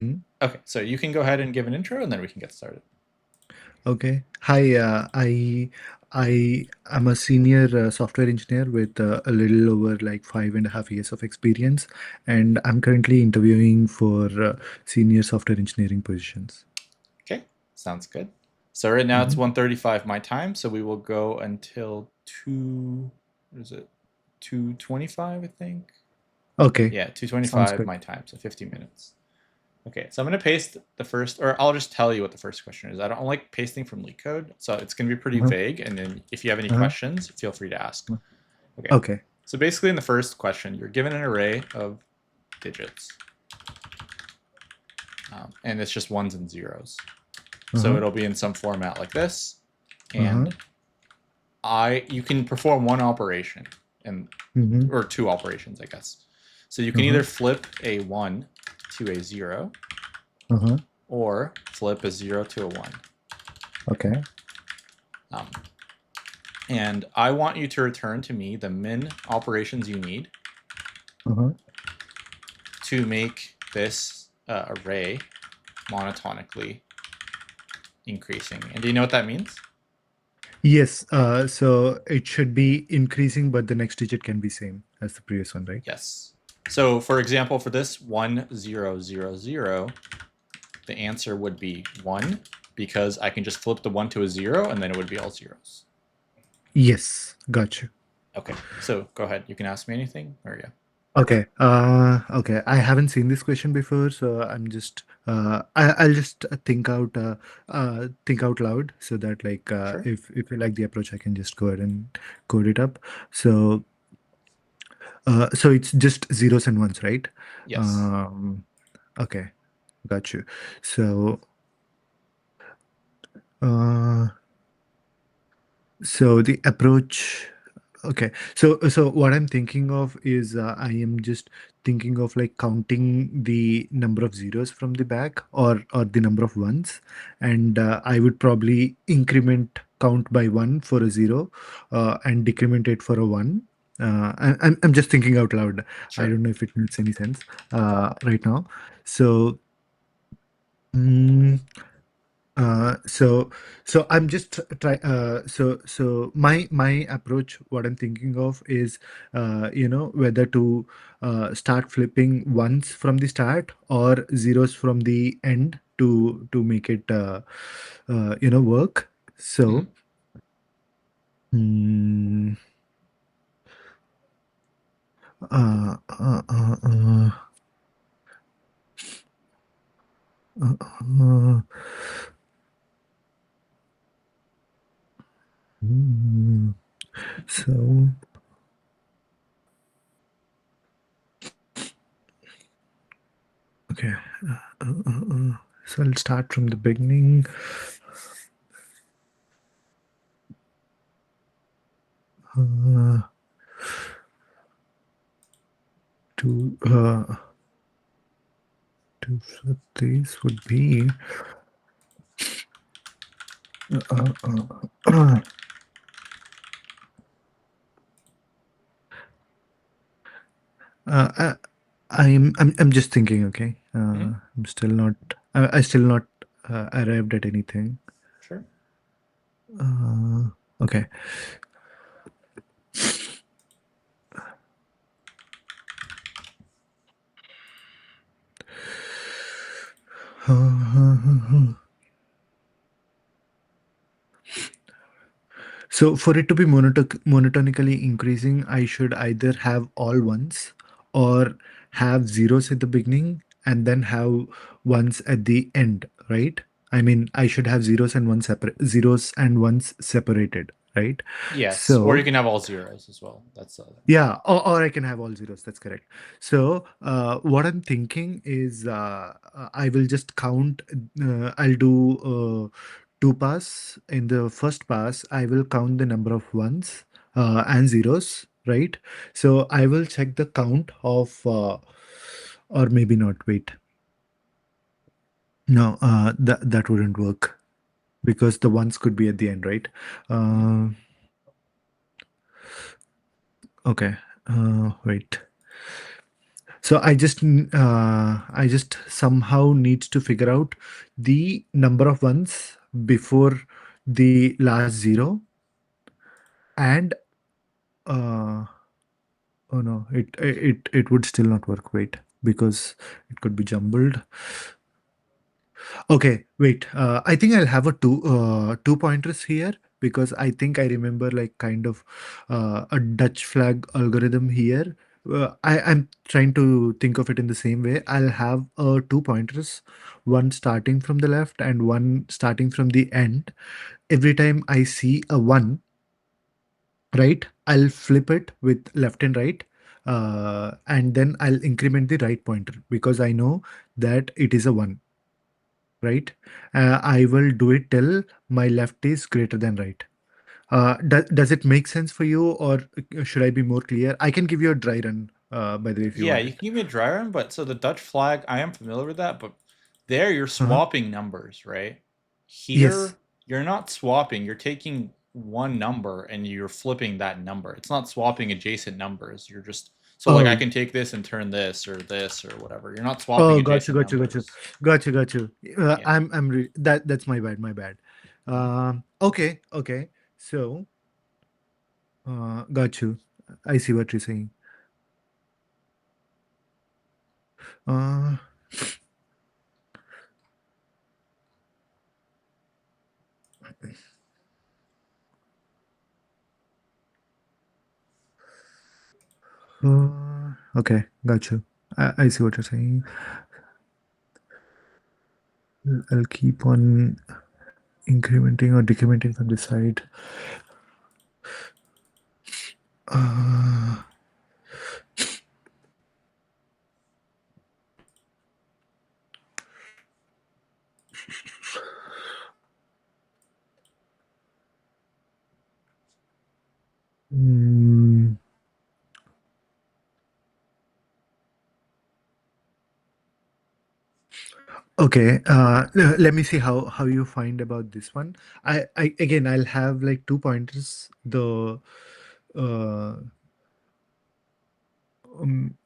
Okay, so you can go ahead and give an intro, and then we can get started. Okay. Hi, I am a senior software engineer with a little over like 5.5 years of experience, and I'm currently interviewing for senior software engineering positions. Okay, sounds good. So right now it's Mhm. 1:35 my time, so we will go until 2, what is it? 2:25, I think. Okay, Yeah, sounds 2:25 good. my time, so 50 minutes. Okay, so I'm going to paste the first, or I'll just tell you what the first question is. I don't like pasting from LeetCode, so it's going to be pretty Uh-huh. vague, and then if you have any Uh-huh. questions, feel free to ask. Okay, Okay. so basically in the first question, you're given an array of digits, and it's just ones and zeros. So Uh-huh. it'll be in some format like this, Uh-huh. and you can perform one operation, and Mm-hmm. or two operations, I guess. So you can Uh-huh. either flip a 1 to a 0, Uh-huh. or flip a 0 to a 1. Okay. Um, and I want you to return to me the min operations you need Uh-huh. to make this array monotonically increasing. And do you know what that means? Yes, so it should be increasing, but the next digit can be same as the previous one, right? Yes. So for example, for this 1000, the answer would be 1 because I can just flip the 1 to a 0 and then it would be all zeros. Yes, got you. Okay, so go ahead. You can ask me anything, or yeah. Okay. Okay. I haven't seen this question before, so I'm just I'll just think out loud so that like Sure. if you like the approach, I can just go ahead and code it up. So so it's just zeros and ones, right? Yes. Um, okay, got you. So uh, so the approach. Okay. So what I'm thinking of is I am just thinking of like counting the number of zeros from the back or the number of ones, and I would probably increment count by one for a zero, and decrement it for a one. I'm just thinking out loud. I Sure. don't know if it makes any sense right now. So. mm, so I'm just try so my approach, what I'm thinking of is whether to start flipping ones from the start or zeros from the end to make it work. Mm-hmm. So mm, uh, uh, uh, uh, uh, mm, so okay, so I'll start from the beginning. uh, to so this would be uh, uh, uh, uh, I'm just thinking. Okay, Mm-hmm. I'm still not. I still not arrived at anything. Sure. Okay. So for it to be monotonically increasing, I should either have all ones or have zeros at the beginning and then have ones at the end, right? I mean, I should have zeros and ones separated, right? Yes, or you So can have all zeros as well. That's the other. yeah, or I can have all zeros. That's correct. So what I'm thinking is I will just count. I'll do two pass. In the first pass, I will count the number of ones and zeros, right? So I will check the count of, or maybe not. Wait, no, that wouldn't work because the ones could be at the end, right? Mm-hmm. Uh, okay. Wait. So I just somehow need to figure out the number of ones before the last zero, and uh, oh no, it would still not work. Wait, because it could be jumbled. Okay, wait. I think I'll have a two pointers here because I think I remember like kind of a Dutch flag algorithm here. I'm trying to think of it in the same way. I'll have two pointers, one starting from the left and one starting from the end. Every time I see a one, right, I'll flip it with left and right. And then I'll increment the right pointer because I know that it is a one, right? I will do it till my left is greater than right. Does it make sense for you, or should I be more clear? I can give you a dry run, by the way, if you Yeah, want you it. can give me a dry run, but so the Dutch flag, I am familiar with that, but there you're Uh-huh. swapping numbers, right? Yes. Here, you're not swapping, you're taking one number and you're flipping that number. It's not swapping adjacent numbers. You're just so like I Oh, can take this and turn this or whatever. You're not swapping oh, got you, adjacent got you, got you, numbers. got you, got you. Yeah. That's my bad, my bad. Okay, okay. So, got you. I see what you're saying. Uh, okay, got you. I see what you're saying. I'll keep on incrementing or decrementing from this side. Uh, mm, okay. Let me see how you find about this one. I again, I'll have like two pointers. Uh,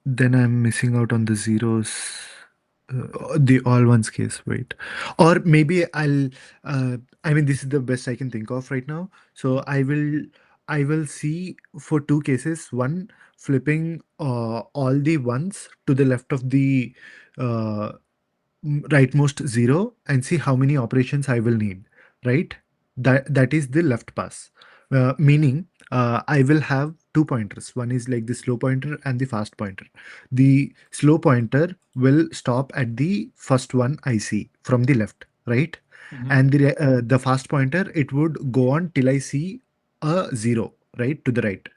then I'm missing out on the zeros. The all ones case. Wait, or maybe I'll. I mean, this is the best I can think of right now. So I will see for two cases. One, flipping all the ones to the left of the uh, rightmost zero and see how many operations I will need, right? That is the left pass. Meaning, I will have two pointers. One is like the slow pointer and the fast pointer. The slow pointer will stop at the first one I see from the left, right? Hmm. And the fast pointer, it would go on till I see a zero, right, to the right.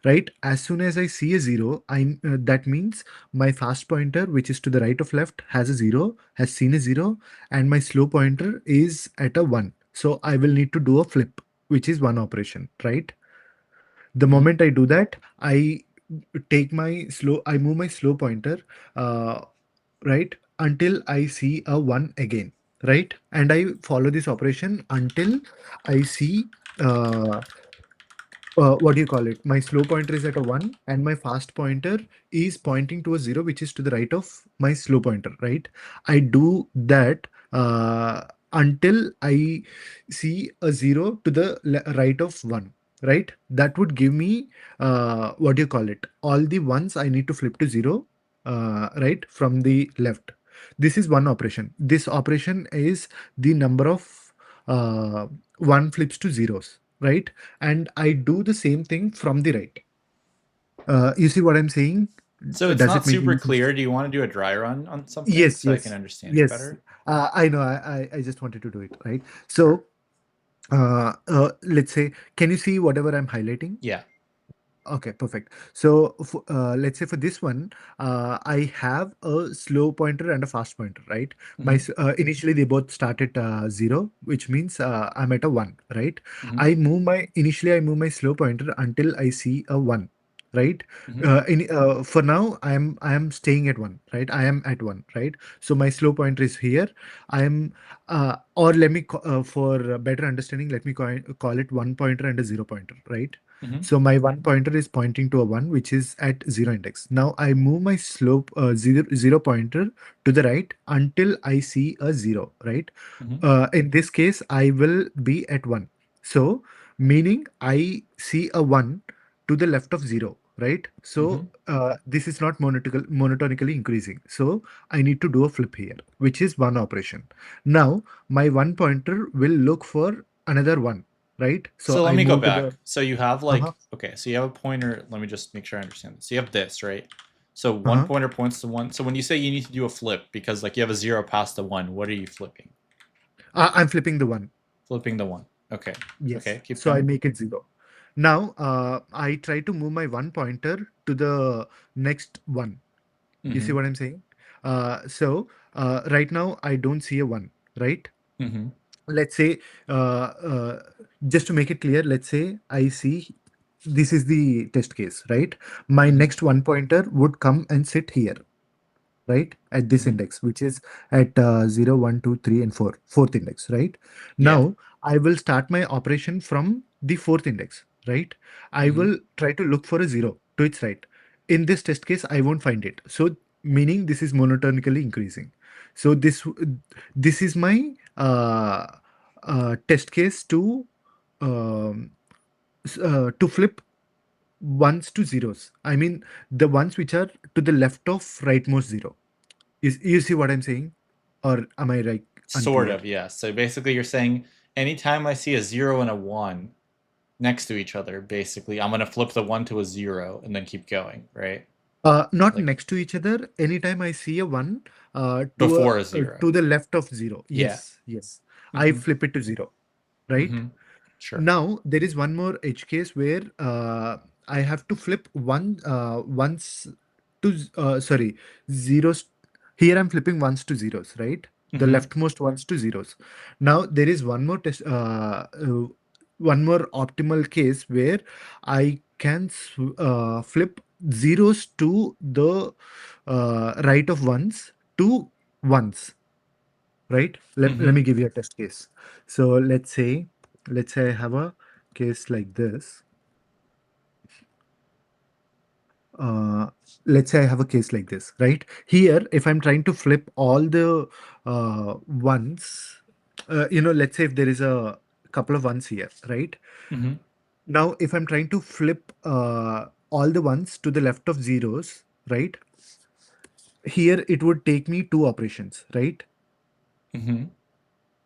Right, as soon as I see a zero, that means my fast pointer, which is to the right of left, has a zero, has seen a zero, and my slow pointer is at a one. So I will need to do a flip, which is one operation, right? The Hmm. moment I do that, I move my slow pointer, uh, right, until I see a one again, right? And I follow this operation until I see uh, what do you call it? My slow pointer is at a one, and my fast pointer is pointing to a zero, which is to the right of my slow pointer, right? I do that until I see a zero to the right of one, right? That would give me what do you call it? All the ones I need to flip to zero, right, from the left. This is one operation. This operation is the number of one flips to zeros, right? And I do the same thing from the right. You see what I'm saying? So it's Does not it make super any sense? clear. Do you want to do a dry run on something Yes, so I can yes, understand it yes. better? I know. I just wanted to do it right. So let's say, can you see whatever I'm highlighting? Yeah. Okay, perfect. So let's say for this one, I have a slow pointer and a fast pointer, right? Hmm. Initially they both start at zero, which means I'm at a one, right? Hmm. Initially I move my slow pointer until I see a one, right? Hmm. For now I am staying at one, right? I am at one, right? So my slow pointer is here. I am or let me for better understanding, let me call it one pointer and a zero pointer, right? Mm-hmm. So my one pointer is pointing to a one, which is at zero index. Now I move my slope zero pointer to the right until I see a zero, right? Mm-hmm. In this case, I will be at one. So meaning I see a one to the left of zero, right? Mm-hmm. So this is not monotonically increasing. So I need to do a flip here, which is one operation. Now my one pointer will look for another one, right? So So let I me go move to the back. So you have uh-huh, like, okay, so you have a pointer. Let me just make sure I understand this. So you have this, right? So one uh-huh. pointer points to one. So when you say you need to do a flip because like you have a zero past the one, what are you flipping? I'm flipping the one. Flipping the one. Okay. Yes. Okay, keep So I going. make it zero. Now I try to move my one pointer to the next one. You see Mm-hmm. what I'm saying? Right now I don't see a one, right? Mm-hmm. Let's say, just to make it clear, let's say I see this is the test case, right? My Mm-hmm. next one pointer would come and sit here, right? At this Mm-hmm. index, which is at 0, 1, 2, 3, and 4, fourth index, right? Yeah. Now, I will start my operation from the fourth index, right? I Mm-hmm. will try to look for a zero to its right. In this test case, I won't find it. So, meaning this is monotonically increasing. So, this is my test case um, to flip ones to zeros. I mean, the ones which are to the left of rightmost zero. Is you see what I'm saying? Or am I like Sort unclear? of, yes. So basically you're saying anytime I see a zero and a one next to each other, basically, I'm gonna flip the one to a zero and then keep going, right? Not Like next to each other. Anytime I see a one before a zero. to the left of zero. Yeah. Yes, yes. I Mm-hmm. flip it to zero, right? Mm-hmm. Sure. Now there is one more edge case where I have to flip once to sorry, zeros. Here I'm flipping ones to zeros, right? The Mm-hmm. leftmost ones to zeros. Now there is one more optimal case where I can flip zeros to the right of ones to ones, right? Let Mm-hmm. me give you a test case. So let's say I have a case like this. Uh, let's say I have a case like this, right? Here, if I'm trying to flip all the ones, let's say if there is a couple of ones here, right? Mm-hmm. Now, if I'm trying to flip all the ones to the left of zeros, right? Here, it would take me two operations, right? Mm-hmm.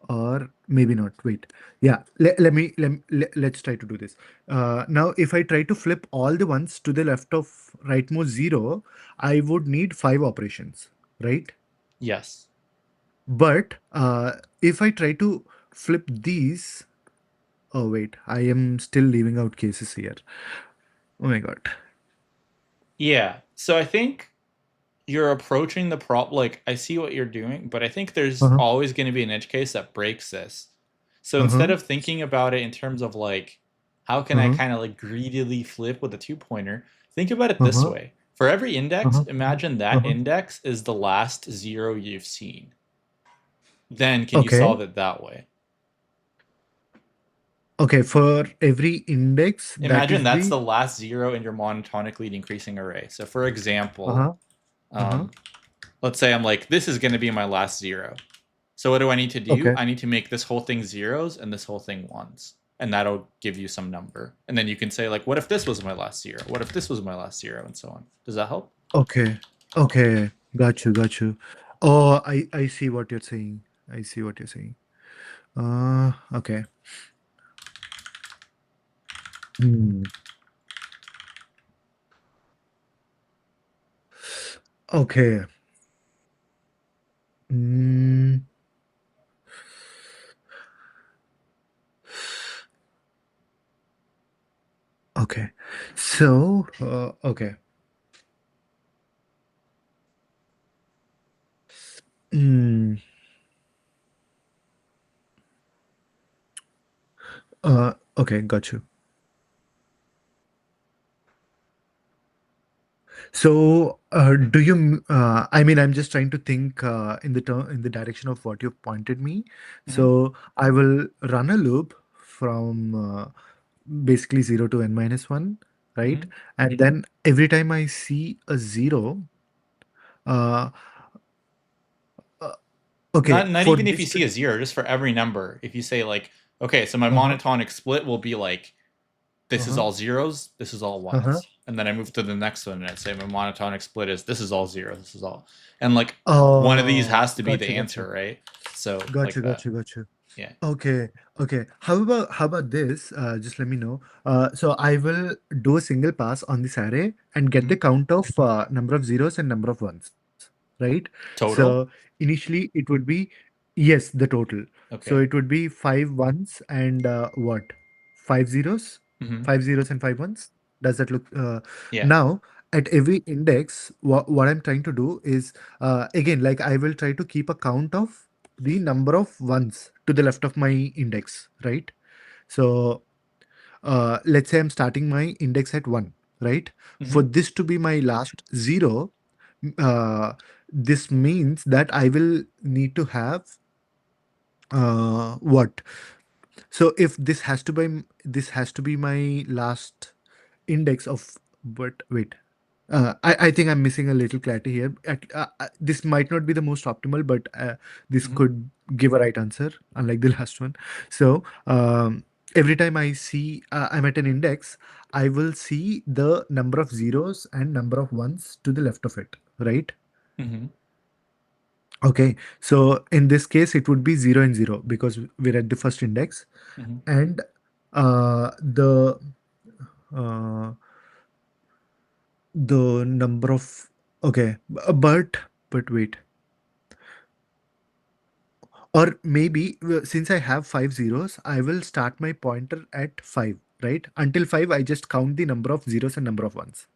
Or maybe not. Wait, yeah, let's try to do this. Now if I try to flip all the ones to the left of rightmost zero, I would need five operations, right? Yes. But if I try to flip these, oh wait, I am still leaving out cases here. Oh my god. Yeah. So I think you're approaching the prop like I see what you're doing, but I think there's Uh-huh. always going to be an edge case that breaks this. So instead Uh-huh. of thinking about it in terms of like how can I Uh-huh. kind of like greedily flip with a two pointer, think about it this Uh-huh. way. For every index, Uh-huh. imagine that Uh-huh. index is the last zero you've seen. Then can you Okay. solve it that way? Okay, for every index, that Imagine is that's the the last zero in your monotonically decreasing array. So for example, uh-huh. Uh-huh. um, let's say I'm like, this is going to be my last zero. So what do I need to do? Okay. I need to make this whole thing zeros and this whole thing ones. And that'll give you some number. And then you can say, like, what if this was my last zero? What if this was my last zero? And so on. Does that help? Okay. Okay. Got you. Got you. Oh, I see what you're saying. I see what you're saying. Okay. Hmm. Okay. Mm, okay. So, okay. Mm, okay. Got you. So, I mean, I'm just trying to think in the direction of what you've pointed me. Hmm. So, I will run a loop from basically 0 to n minus 1, right? Mhm. And then every time I see a 0, uh, uh, okay, Not for even if you this see to, a zero, just for every number. If you say like, okay, so my uh-huh, monotonic split will be like this is uh-huh, all zeros, this is all uh-huh. ones. And then I move to the next one and I say my monotonic split is this is all zeros, this is all. And like one of these Oh, has to be the gotcha, gotcha, answer, right? So like gotcha, that. gotcha, gotcha. Yeah. Okay, okay. How about this? Just let me know. So I will do a single pass on this array and get Hmm. the count of number of zeros and number of ones, right? So Total? initially it would be, yes, the total. So Okay. it would be five ones and what? Five zeros? Hmm. Five zeros and five ones? Does that look? Yeah. Now at every index, what I'm trying to do is again, like I will try to keep a count of the number of ones to the left of my index, right? So let's say I'm starting my index at 1, right? For Hmm. this to be my last 0, uh, this means that I will need to have what? So if this has to be my last index of, but wait, I think I'm missing a little clarity here. This might not be the most optimal, but this Hmm. could give a right answer, unlike the last one. So every time I see I'm at an index, I will see the number of zeros and number of ones to the left of it, right? Hmm. Okay, so in this case, it would be 0 and 0 because we're at the first index, Hmm. and the uh, the number of, okay, but wait, or maybe since I have five zeros, I will start my pointer at 5, right? Until 5, I just count the number of zeros and number of ones,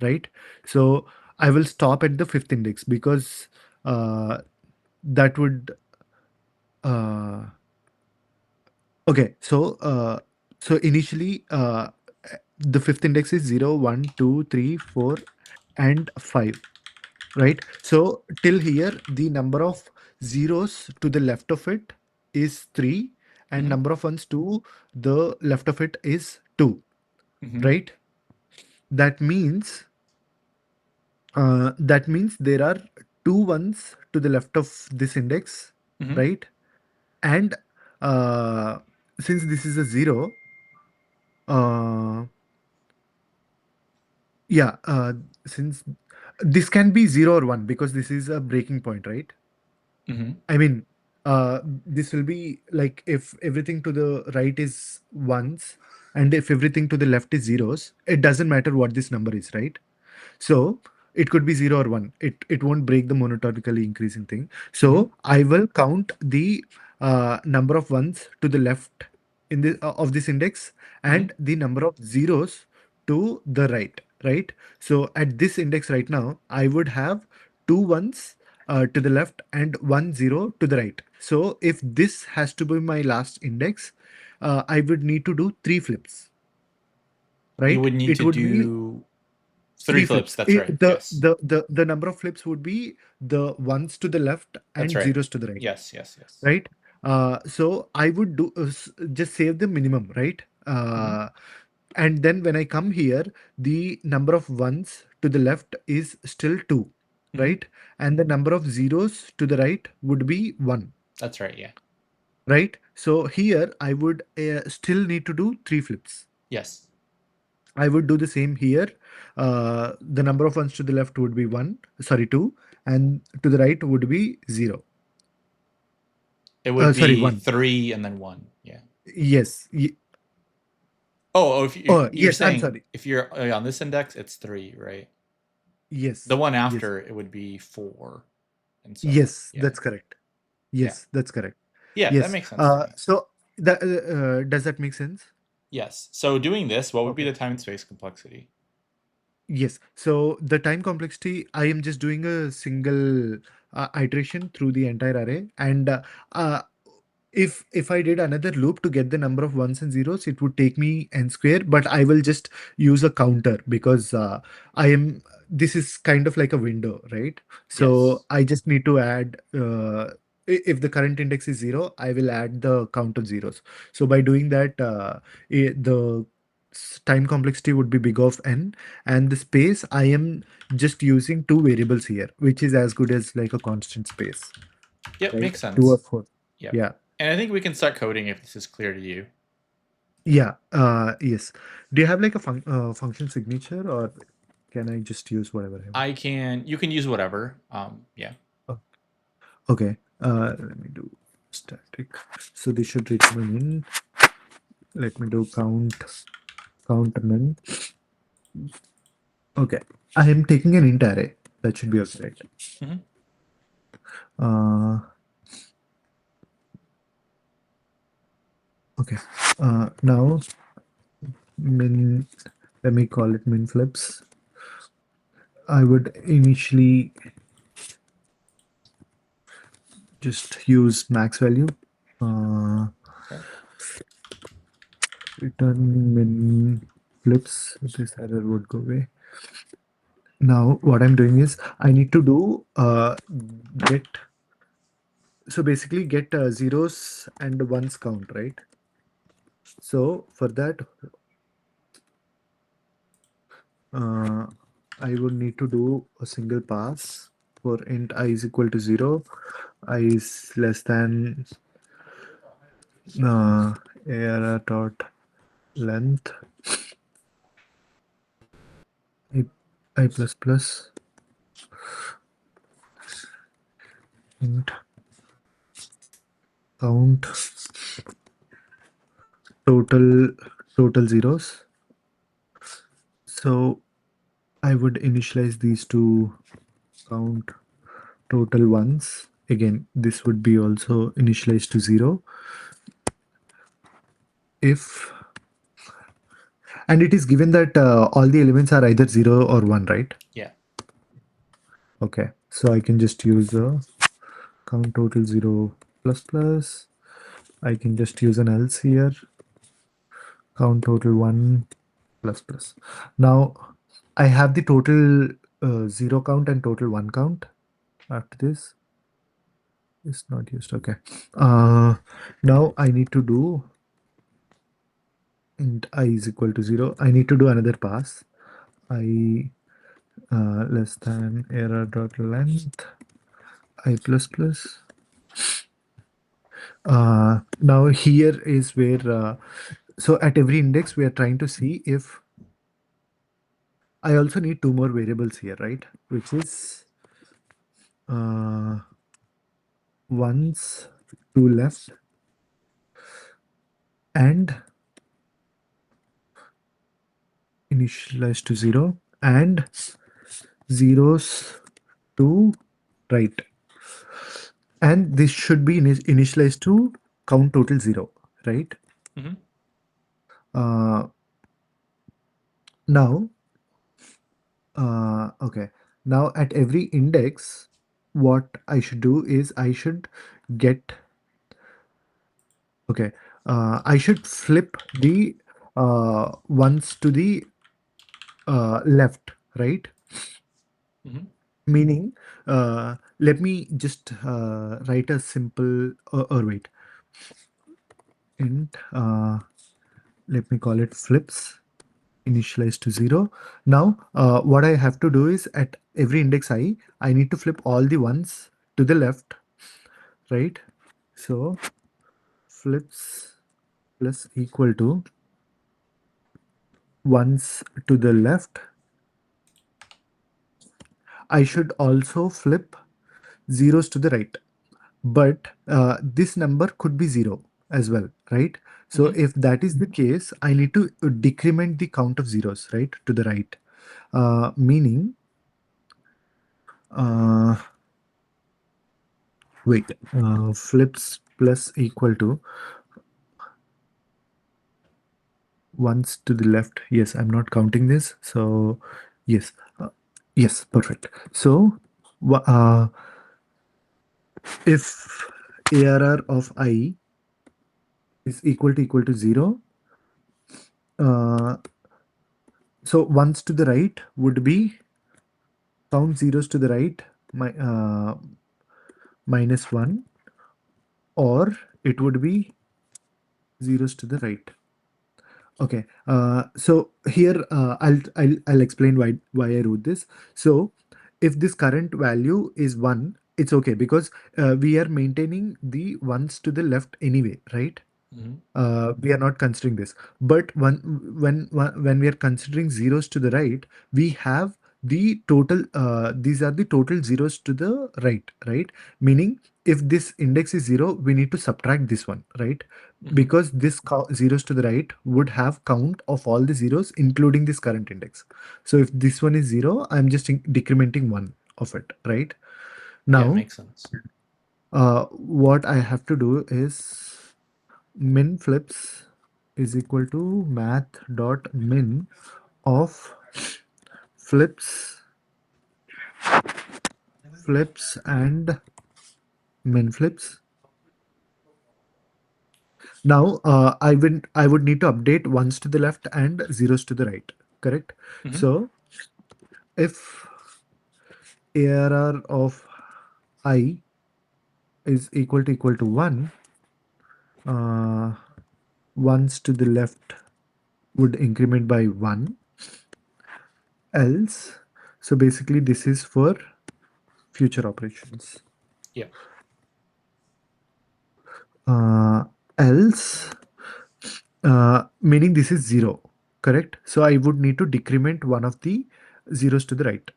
right? So I will stop at the fifth index because that would uh, okay. So initially the fifth index is 0, 1, 2, 3, 4, and 5, right? So till here, the number of zeros to the left of it is 3, and Hmm. number of ones to the left of it is 2, Hmm. right? That means there are two ones to the left of this index, Hmm. right? And uh, since this is a 0, uh, yeah, since this can be 0 or 1 because this is a breaking point, right? Hmm. I mean, this will be like if everything to the right is ones and if everything to the left is zeros, it doesn't matter what this number is, right? So it could be 0 or 1. It won't break the monotonically increasing thing. Hmm. So I will count the number of ones to the left in the of this index Hmm. and the number of zeros to the right, right? So at this index right now, I would have two ones to the left and 1 0 to the right. So if this has to be my last index, I would need to do three flips, You right? would need It to would be do three three flips. flips. That's right. Yes. The number of flips would be the ones to the left That's and right. zeros to the right, Yes. Yes. Yes. right? So I would do just save the minimum, right? Hmm. And then when I come here, the number of ones to the left is still 2, Hmm. right? And the number of zeros to the right would be 1, That's right. Yeah. right? So here I would still need to do three flips. Yes. I would do the same here. The number of ones to the left would be 1, sorry, 2, and to the right would be 0. It would Sorry, be 1. three and then one. Yeah. Yes. Oh, if Oh, you're yes, I'm saying sorry. if you're on this index, it's three, right? The Yes. one Yes. after it would be four, and so Yes, yeah, that's correct. yeah, Yes, that's correct. yeah. That Yes. makes sense to me. So that does that make sense? Yes. So doing this, what would be Okay. the time and space complexity? Yes. So the time complexity, I am just doing a single iteration through the entire array, and uh, if I did another loop to get the number of ones and zeros, it would take me n square, but I will just use a counter because I am this is kind of like a window, right? So Yes. I just need to add if the current index is 0, I will add the count of zeros. So by doing that, the its time complexity would be big of n, and the space I am just using two variables here, which is as good as like a constant space, Yep, right? makes 2 or sense. 4. Yep. Yeah. And I think we can start coding if this is clear to you. Yeah. Yes. Do you have like a function signature, or can I just use whatever I want? You can use whatever. Yeah. Oh, okay. Let me do static. So this should return in. Let me do count min. Okay. I am taking an int array. That should be okay, right? Mm-hmm. Okay. Now min. Let me call it min flips. I would initially just use max value. Okay. Return min flips. This error would go away. Now what I'm doing is I need to do get. So basically get zeros and ones count, right? So for that, I would need to do a single pass for int I is equal to 0, I is less than arr dot length I plus plus int count total zeros. So I would initialize these to count total ones. Again, this would be also initialized to 0. If and it is given that all the elements are either 0 or 1, right? Yeah. Okay, so I can just use count total 0 plus plus. I can just use an else here. Count total 1 plus plus. Now I have the total 0 count and total 1 count. After this is not used. Okay. Now I need to do int I is equal to 0. I need to do another pass. I less than error dot length I plus plus. Now here is where so at every index we are trying to see if I also need two more variables here, right? Which is ones to left and initialize to 0 and zeros to right. And this should be initialized to count total 0, right? Mm-hmm. Now okay, now at every index what I should do is I should get okay I should flip the ones to the left, right? Mm-hmm. Meaning let me just write a simple or wait int let me call it flips initialized to 0. Now what I have to do is at every index I need to flip all the ones to the left, right? So flips plus equal to ones to the left. I should also flip zeros to the right, but this number could be 0 as well, right? So Mm-hmm. if that is the case, I need to decrement the count of zeros, right, to the right. Meaning wait flips plus equal to ones to the left. Yes, I'm not counting this, so yes, yes, perfect. So if arr of I is equal to 0, so ones to the right would be count zeros to the right minus 1, or it would be zeros to the right. Okay. So here I'll explain why I wrote this. So if this current value is one, it's okay because we are maintaining the ones to the left anyway, right? Hmm. We are not considering this. But when we are considering zeros to the right, we have the total. These are the total zeros to the right, right? Meaning, if this index is zero, we need to subtract this one, right? Hmm. Because this zeros to the right would have count of all the zeros, including this current index. So if this one is zero, I'm just decrementing one of it, right? Yeah, Now, makes sense. what I have to do is min flips is equal to math dot min of flips and min flips. Now I would need to update ones to the left and zeros to the right. Correct. Hmm. So if ARR of I is equal to one, uh, ones to the left would increment by one. Else, so basically this is for future operations. Yeah. Uh, else, meaning this is zero, correct? So I would need to decrement one of the zeros to the right.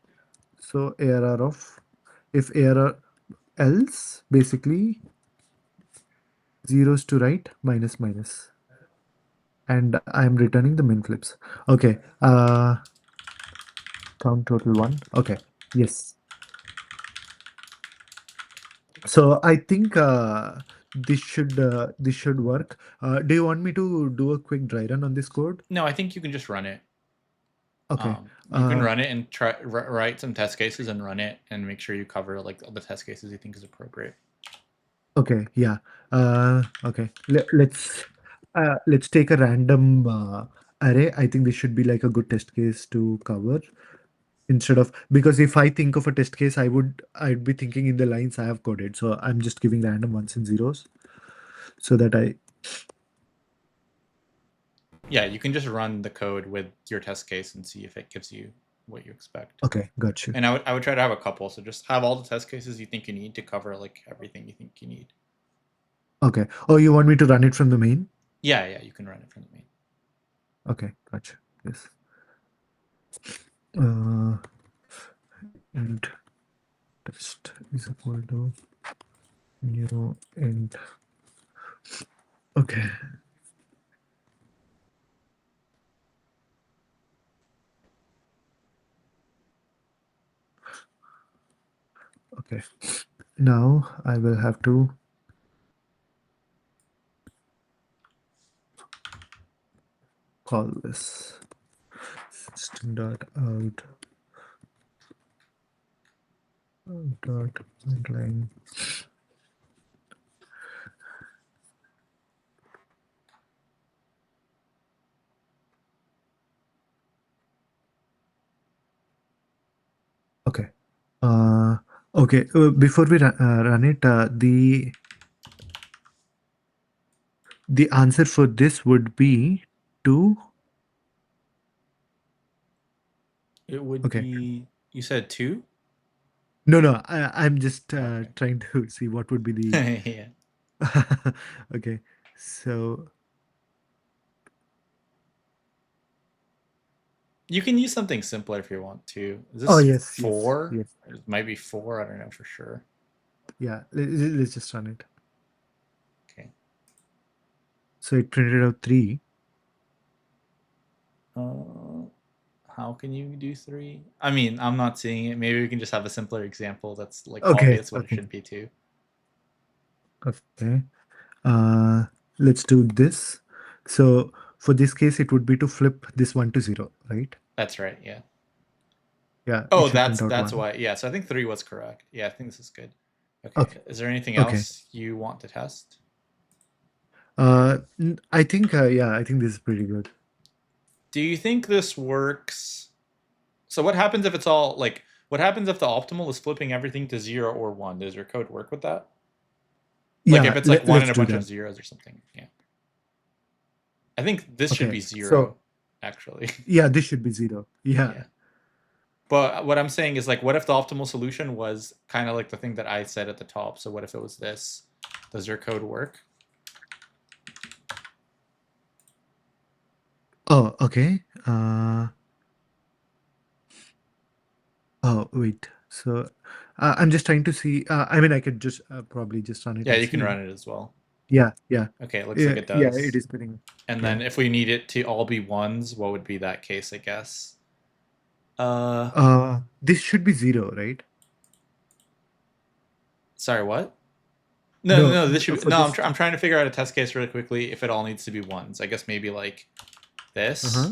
So ARR of, if ARR else, basically zeros to right minus minus. And I'm returning the min flips. Okay. Count total one. Okay. Yes. So I think this should work. Do you want me to do a quick dry run on this code? No, I think you can just run it. Okay. You can Uh, run it and try write some test cases and run it and make sure you cover like all the test cases you think is appropriate. okay. Yeah. Okay. Let's take a random array. I think this should be like a good test case to cover instead of, because if I think of a test case, I'd be thinking in the lines I have coded. So I'm just giving random ones and zeros so that I. Yeah, you can just run the code with your test case and see if it gives you what you expect. Okay. Got you. And I would try to have a couple. So just have all the test cases you think you need to cover like everything you think you need. Okay. Oh, you want me to run it from the main? Yeah, yeah, you can run it from the main. Okay. Gotcha. Yes. Uh, and test is equal to new and okay. Okay. Now I will have to call this system dot out dot line. Okay. Okay. Before we run it, the answer for this would be two. It would Okay. be you said two? No. I'm just Okay. trying to see what would be the. Yeah. Okay. So. You can use something simpler if you want to. Is Oh this yes, yes, four? yes. It might be four. I don't know for sure. Yeah. Let's just run it. Okay. So it printed out three. Uh, how can you do three? I mean, I'm not seeing it. Maybe we can just have a simpler example that's like Okay. obvious what it Okay. should be two. Okay. Uh, let's do this. So for this case, it would be to flip this one to zero, right? That's right. Yeah. Yeah, it Oh, should that's print out that's one. why. Yeah. So I think three was correct. Yeah, I think this is good. Okay. Okay. Is there anything Okay. else you want to test? I think yeah, I think this is pretty good. Do you think this works? So what happens if it's all like? What happens if the optimal is flipping everything to zero or one? Does your code work with that? Like if Yeah, it's like one and let's a do bunch of that. zeros or something. Yeah. I think this should Okay. be 0, So actually. yeah, this should be 0. Yeah. Yeah. But what I'm saying is, like, what if the optimal solution was kind of like the thing that I said at the top? So what if it was this? Does your code work? Oh, okay. Oh, wait. So I'm just trying to see. I mean, I could just probably just run it Yeah, and you can see. run it as well. Yeah, yeah. Okay, it looks like Yeah, it yeah, it does. is spinning. And Yeah. then if we need it to all be ones, what would be that case, I guess? Uh, This should be 0, right? sorry, what? No, no, No, no. This should be, for no. this. I'm trying to figure out a test case really quickly if it all needs to be ones. I guess maybe like this. Uh-huh.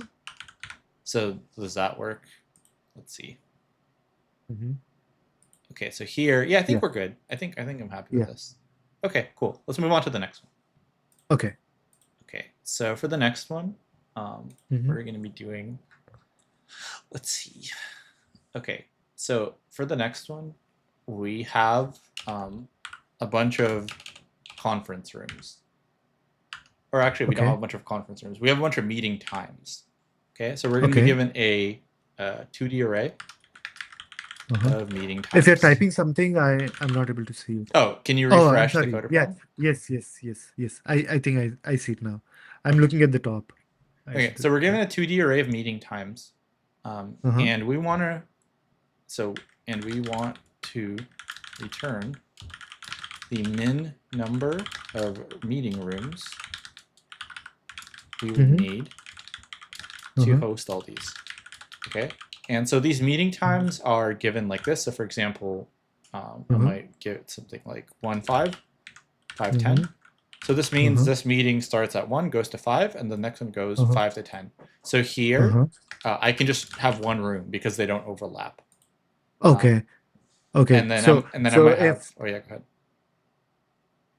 So does that work? Let's see. Hmm. Okay, so here, yeah, I Yeah, think we're good. I think I'm happy with yeah. this. Okay, cool. Let's move on to the next one. Okay. Okay, so for the next one, Hmm. we're going to be doing. Let's see. Okay, so for the next one, we have a bunch of conference rooms. Or actually, we don't have Okay. a bunch of conference rooms. We have a bunch of meeting times. Okay, so we're going to be Okay. given a 2D array Uh-huh. of meeting If you're times. typing something, I'm not able to see it. Oh, can you Oh, I'm refresh the sorry. coder Yes, prompt? yes, yes, yes, yes. I think I see it now. I'm looking at the top. I Okay, should be. so we're Yeah. given a 2D array of meeting times, Uh-huh. and we want to return the min number of meeting rooms we would Mm-hmm. need to Uh-huh. host all these. Okay, and so these meeting times are given like this. So for example, I Uh-huh. might give it something like 1, 5, 5, Mm-hmm. 10. So this means Uh-huh. this meeting starts at 1, goes to 5, and the next one goes Uh-huh. 5 to 10. So here, Uh-huh. I can just have one room because they don't overlap. Okay. Okay. And then I So might have. if Oh yeah, go ahead.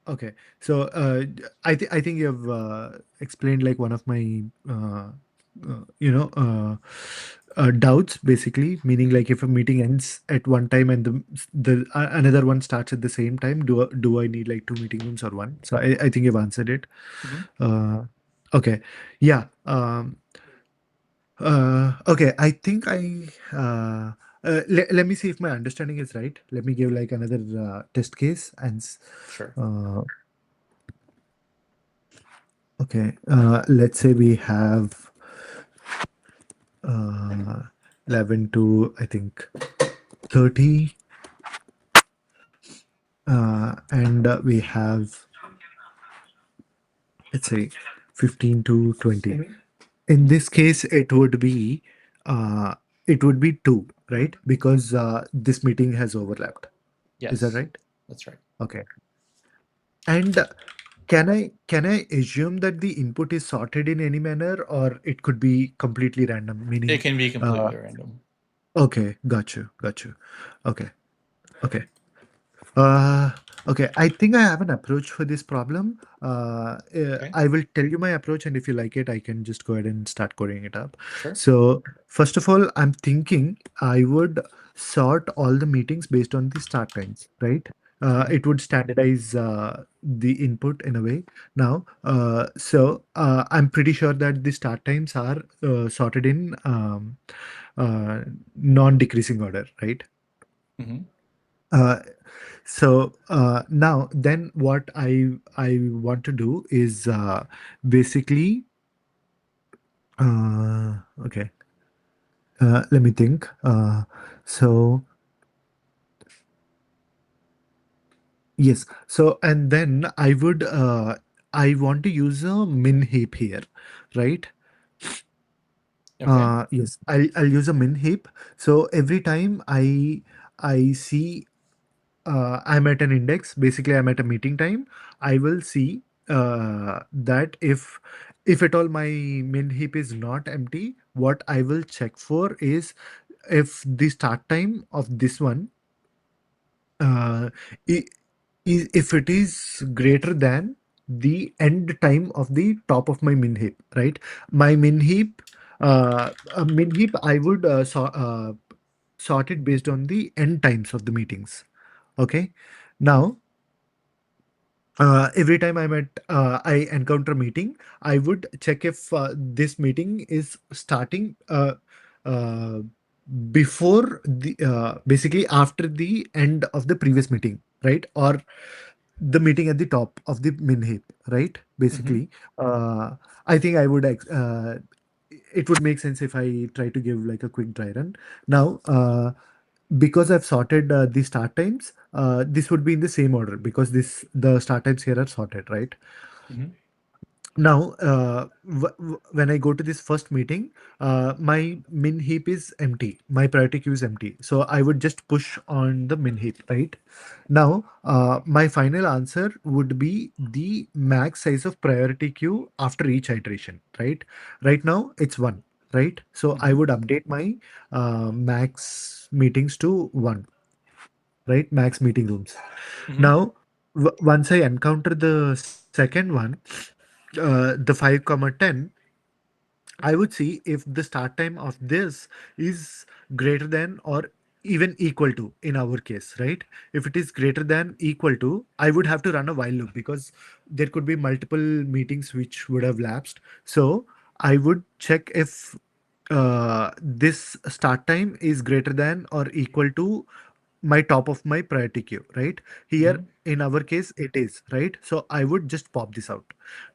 okay, so I think you've explained like one of my you know doubts basically, meaning like if a meeting ends at one time and the another one starts at the same time, do I need like two meeting rooms or one? So I think you've answered it. Mm-hmm. Okay, yeah. Okay, I think let me see if my understanding is right. Let me give like another test case Sure. uh, okay, let's say we have 11 to I think 30, and we have, let's say, 15 to 20. In this case, uh, it would be 2, right? Because this meeting has overlapped. Is that Yes, right? that's right. Okay. And can I assume that the input is sorted in any manner, or it could be completely random? It Meaning, can be uh, completely random. okay, got you. Okay, okay. Uh, okay, I think I have an approach for this problem. Okay. I will tell you my approach, and if you like it, I can just go ahead and start coding it up. Sure. So, first of all, I'm thinking I would sort all the meetings based on the start times, right? Mm-hmm. It would standardize the input in a way. Now, I'm pretty sure that the start times are sorted in non-decreasing order, right? Mm-hmm. Uh, now then what I want to do is basically okay, let me think. So yes, so and then I want to use a min heap here, right? Okay. Yes, I'll use a min heap. So every time I see I'm at an index, basically I'm at a meeting time, I will see that if at all my min heap is not empty, what I will check for is if the start time of this one uh, i- if it is greater than the end time of the top of my min heap, right? My min heap I would sort it based on the end times of the meetings. Okay. Now, Every time I encounter a meeting, I would check if this meeting is starting uh, before the basically after the end of the previous meeting, right? Or the meeting at the top of the min heap, right? Mm-hmm. Basically, I think I would it would make sense if I try to give like a quick dry run now. Because I've sorted the start times, this would be in the same order because this the start times here are sorted, right? Mm-hmm. Now, when I go to this first meeting, my min heap is empty. My priority queue is empty. So I would just push on the min heap, right? Now, my final answer would be the max size of priority queue after each iteration, right? Right now, it's one, right? So I Mm-hmm. would update my max meetings to one, right? Max meeting rooms. Mm-hmm. Now, once I encounter the second one, the 5 comma 10, I would see if the start time of this is greater than or even equal to in our case, right? If it is greater than equal to, I would have to run a while loop because there could be multiple meetings which would have lapsed. So I would check if this start time is greater than or equal to my top of my priority queue, right? Here Mm-hmm. in our case, it is, right? So I would just pop this out.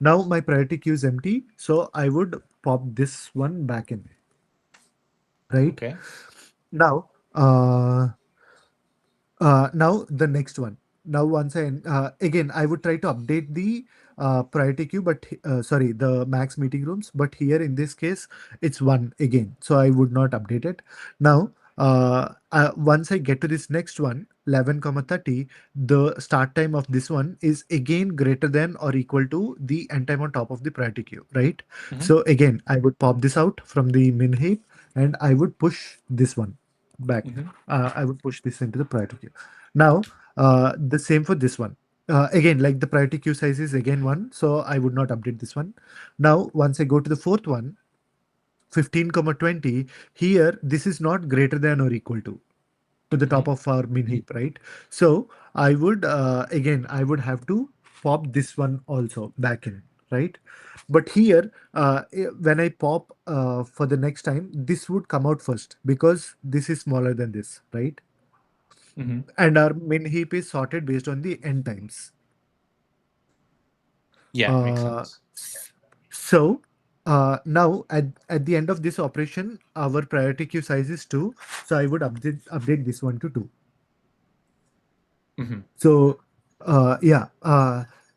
Now my priority queue is empty, so I would pop this one back in, right? Okay. Now, now the next one. Now once again, I would try to update the priority queue, but sorry, the max meeting rooms. But here in this case, it's one again, so I would not update it. Now, once I get to this next one, 11 comma 30, the start time of this one is again greater than or equal to the end time on top of the priority queue, right? Mm-hmm. So again, I would pop this out from the min heap, and I would push this one back. Mm-hmm. I would push this into the priority queue. Now, the same for this one. Again, like the priority queue size is again one, so I would not update this one. Now, once I go to the fourth one, 15 comma 20, here this is not greater than or equal to the Mm-hmm. top of our min heap, right? So I would again I would have to pop this one also back in, right? But here, when I pop for the next time, this would come out first because this is smaller than this, right? Mm-hmm. And our min heap is sorted based on the end times. Yeah, makes Uh, sense. so now at the end of this operation, our priority queue size is 2. So I would update this one to 2. Mm-hmm. So yeah,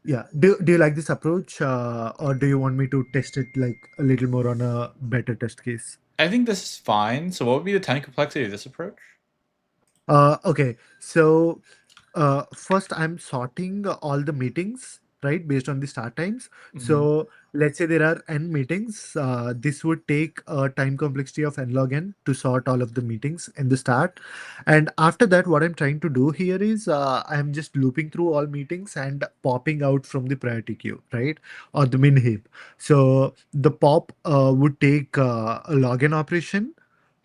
yeah. Do you like this approach, or do you want me to test it like a little more on a better test case? I think this is fine. So, what would be the time complexity of this approach? Okay, so first I'm sorting all the meetings, right, based on the start times. Mm-hmm. So let's say there are n meetings. This would take a time complexity of n log n to sort all of the meetings in the start. And after that, what I'm trying to do here is I'm just looping through all meetings and popping out from the priority queue, right, or the min heap. So the pop would take a login operation,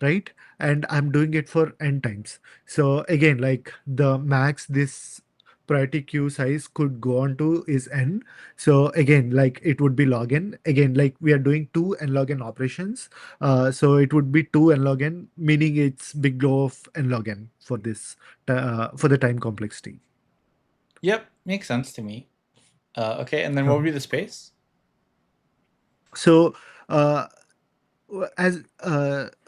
right? And I'm doing it for n times. So again, like the max this priority queue size could go on to is n. So again, like it would be log n. Again, like we are doing two n log n operations. So it would be two n log n, meaning it's big O of n log n for this for the time complexity. Yep, makes sense to me. Okay, and then what would Okay. be the space? So uh, as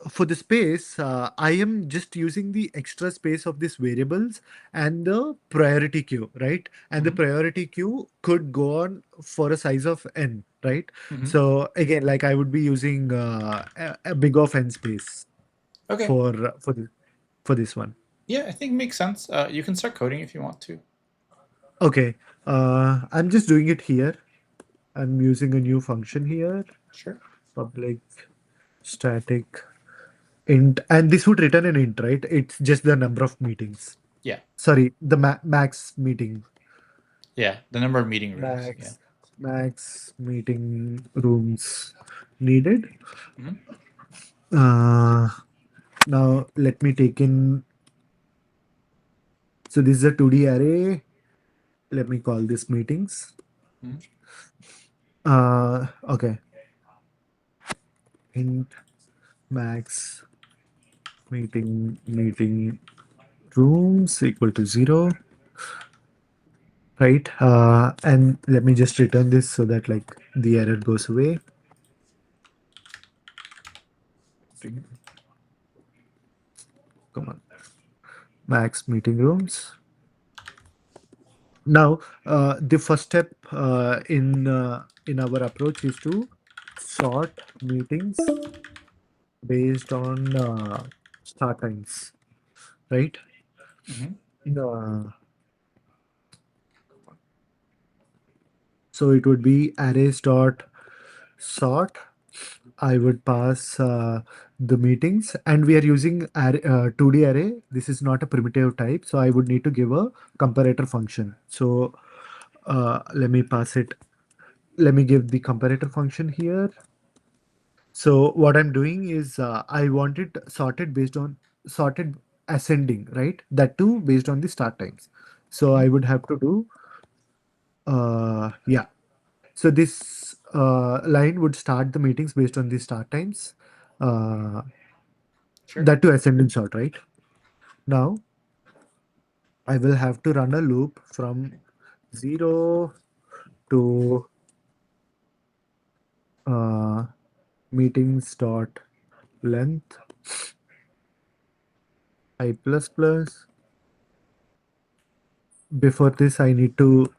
for the space, I am just using the extra space of these variables and the priority queue, right? And the Mm-hmm. priority queue could go on for a size of n, right? Mm-hmm. So again, like I would be using a big of n space Okay. for this one. Yeah, I think it makes sense. You can start coding if you want to. Okay, I'm just doing it here. I'm using a new function here, Sure. public static int, and this would return an int, right? It's just the number of meetings. Yeah. Sorry, the max meeting. Yeah. The number of meeting rooms. Yeah. Max meeting rooms needed. Mm-hmm. Uh, Now let me take in. So this is a 2D array. let me call this meetings. Mhm. Okay. Int max meeting rooms equal to 0, right? And let me just return this so that like the error goes away. Come on, max meeting rooms. Now, the first step in our approach is to sort meetings based on start times, right? Mhm. Uh, so it would be arrays dot sort. I would pass the meetings, and we are using 2D array. This is not a primitive type, so I would need to give a comparator function. So let me pass it. Let me give the comparator function here. So what I'm doing is I want it sorted based on sorted ascending, right? That too based on the start times. So Mhm. I would have to do yeah. So this line would start the meetings based on the start times. Uh, Sure. that to ascending sort, right? Now I will have to run a loop from 0 to uh, meetings dot length I plus plus. Before this, I need to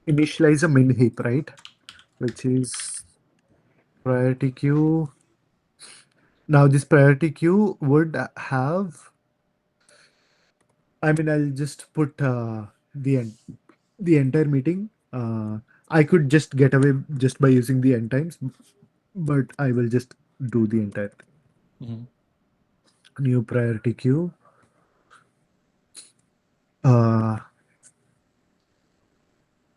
initialize a min heap, right? Which is priority queue. Now this priority queue would have, I mean, I'll just put the entire meeting. I could just get away just by using the end times, but I will just do the entire thing. Mhm. New priority queue. Uh,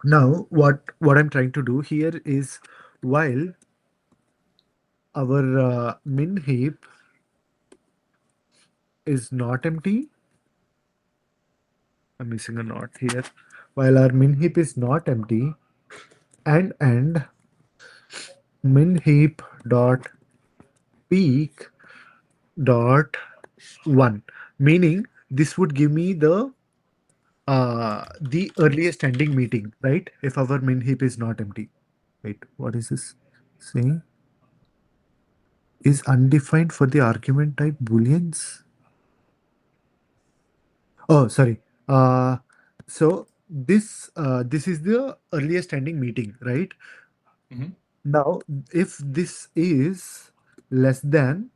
Now what I'm trying to do here is while our min heap is not empty, I'm missing a not here. While our min heap is not empty, and min heap dot peak dot 1, meaning this would give me the earliest ending meeting, right? If our min heap is not empty. Wait, what is this saying? Is undefined for the argument type booleans. Oh, sorry. So this is the earliest ending meeting, right? Mhm. Now, if this is less than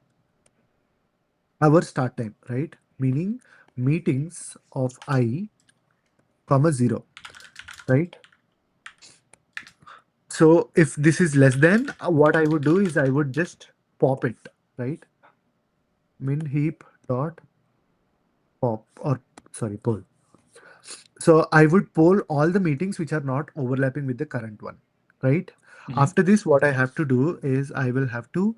our start time, right? Meaning meetings of I comma 0, right? So if this is less than, what I would do is I would just pop it, right? Min heap dot pop or sorry, poll. So I would poll all the meetings which are not overlapping with the current one, right? Mhm. After this, what I have to do is I will have to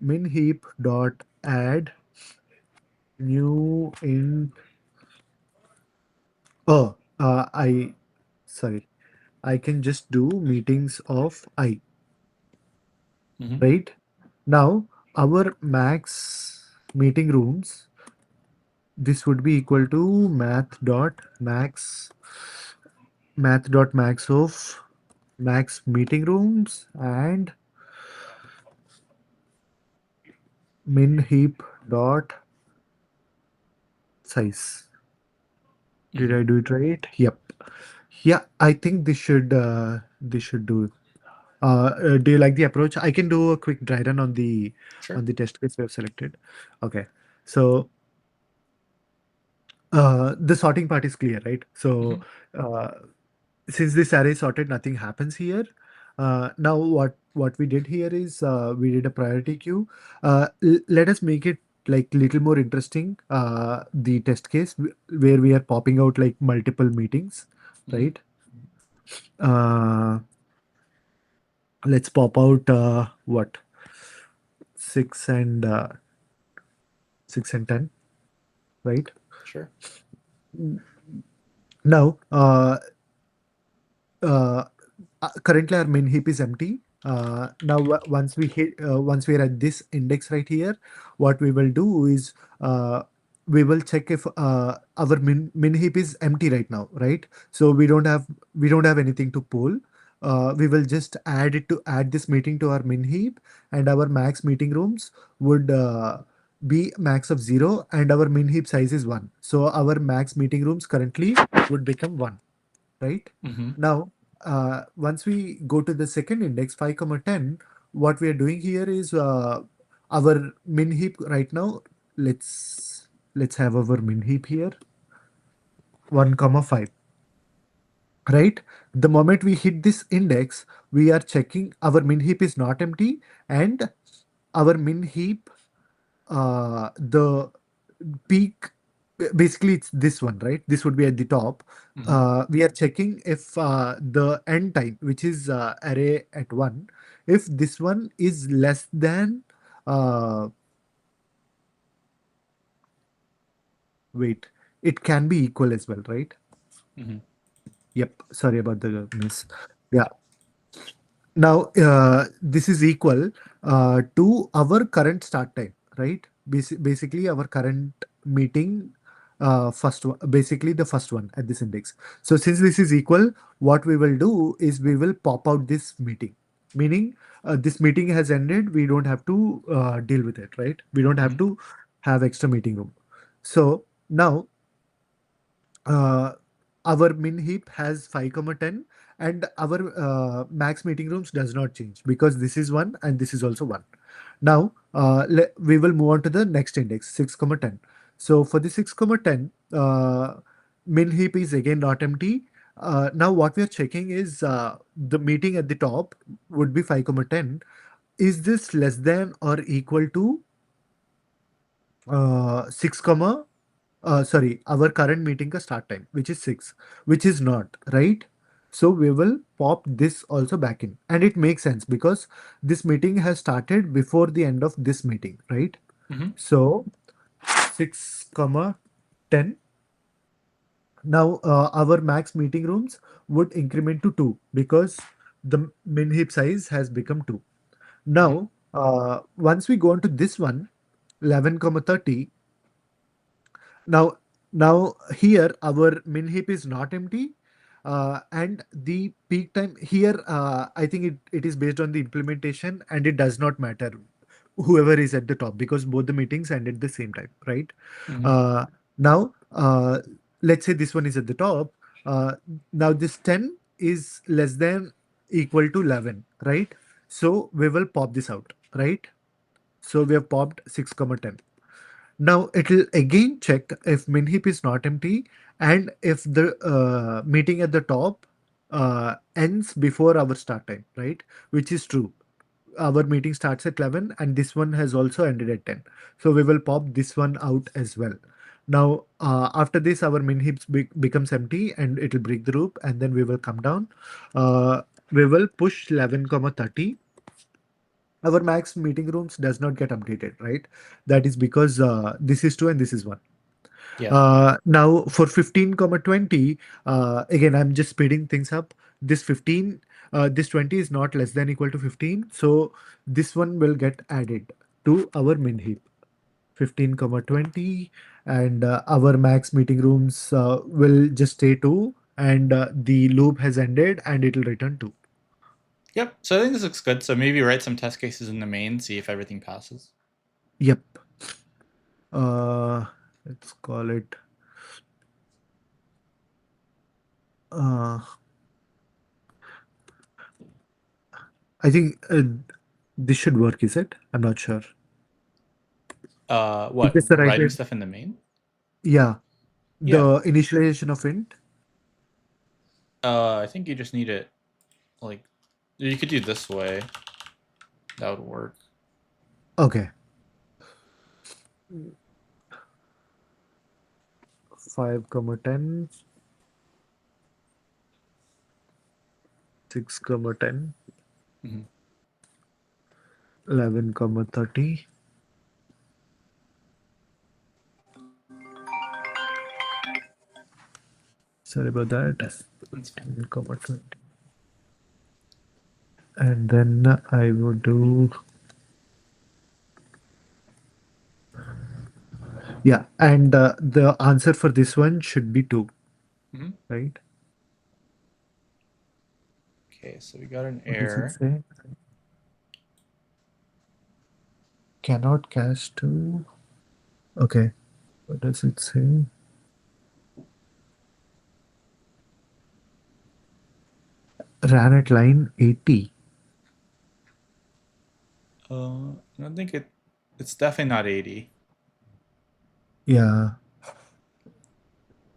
min heap dot add new in. Oh, I sorry. I can just do meetings of I, Mhm. right? Now our max meeting rooms. This would be equal to math dot max of max meeting rooms and min heap dot size. Did Mhm. I do it right? Yep. Yeah, I think this should do. Do you like the approach? I can do a quick dry run Sure. on the test case we have selected. Okay. So the sorting part is clear, right? So Mhm. uh, since this array is sorted, nothing happens here. Now what we did here is we did a priority queue. Let us make it like little more interesting. The test case where we are popping out like multiple meetings, Mhm. right? Let's pop out what 6 and 10, right? Sure. Now uh, currently our main heap is empty. Now once we are at this index right here, what we will do is we will check if our min heap is empty right now, right? So we don't have anything to pull. We will just add this meeting to our min heap, and our max meeting rooms would be max of 0, and our min heap size is 1. So our max meeting rooms currently would become 1, right? Mm-hmm. Now, once we go to the second index, 5, comma 10, what we are doing here is our min heap right now. Let's have our min heap here, 1, comma 5, right? The moment we hit this index, we are checking our min heap is not empty, and our min heap, the peak, basically it's this one, right? This would be at the top. Mm-hmm. We are checking if the end time, which is array at 1, if this one is less than uh, wait, it can be equal as well, right? Mm-hmm. Yep, sorry about the miss. Yeah. Now, this is equal to our current start time, right? Basically, our current meeting, basically the first one at this index. So, since this is equal, what we will do is we will pop out this meeting, meaning this meeting has ended. We don't have to deal with it, right? We don't have Mm-hmm. to have extra meeting room. So, now uh, our min heap has 5, comma 10, and our max meeting rooms does not change because this is 1 and this is also 1. Now we will move on to the next index, 6, comma 10. So for the 6, comma 10, min heap is again not empty. Now what we are checking is the meeting at the top would be 5, comma 10. Is this less than or equal to 6, comma sorry, our current meeting ka start time, which is 6, which is not, right? So we will pop this also back in. And it makes sense because this meeting has started before the end of this meeting, right? Mm-hmm. So 6, comma 10. Now our max meeting rooms would increment to 2 because the min heap size has become 2. Mm-hmm. Now, once we go on to this one, 11, comma 30. Now, now here our min heap is not empty, and the peak time here, I think it is based on the implementation, and it does not matter whoever is at the top because both the meetings end at the same time, right? Mm-hmm. Uh, now, let's say this one is at the top. Uh, Now this 10 is less than equal to 11, right? So we will pop this out, right? So we have popped 6, comma 10. Now it will again check if min heap is not empty and if the meeting at the top ends before our start time, right? Which is true. Our meeting starts at 11 and this one has also ended at 10. So we will pop this one out as well. Now, after this, our min heap becomes empty and it will break the loop and then we will come down. Uh, we will push 11, comma 30. Our max meeting rooms does not get updated, right? That is because this is 2 and this is 1. Yeah. Now for 15, comma 20, again, I'm just speeding things up. This 15, this 20 is not less than equal to 15. So this one will get added to our min heap, 15, comma 20. And our max meeting rooms will just stay 2. And the loop has ended and it will return 2. Yep. So I think this looks good. So maybe write some test cases in the main, see if everything passes. Yep. Uh, let's call it. Uh, I think this should work, is it? I'm not sure. Is What? this the right Writing way? stuff in the main? Yeah. Yeah. The initialization of int. I think you just need it like you could do this way. That would work. Okay. 5, comma 10. 6, comma 10. Mm-hmm. 11, comma 30. Sorry about that. That's fine. 15, comma 20. and then I would do, yeah, and the answer for this one should be 2, Mhm. right? Okay, so we got an What does it error. say? Cannot cache 2. Okay. What does it say? Ran at line 80. I don't think it's definitely not 80. Yeah.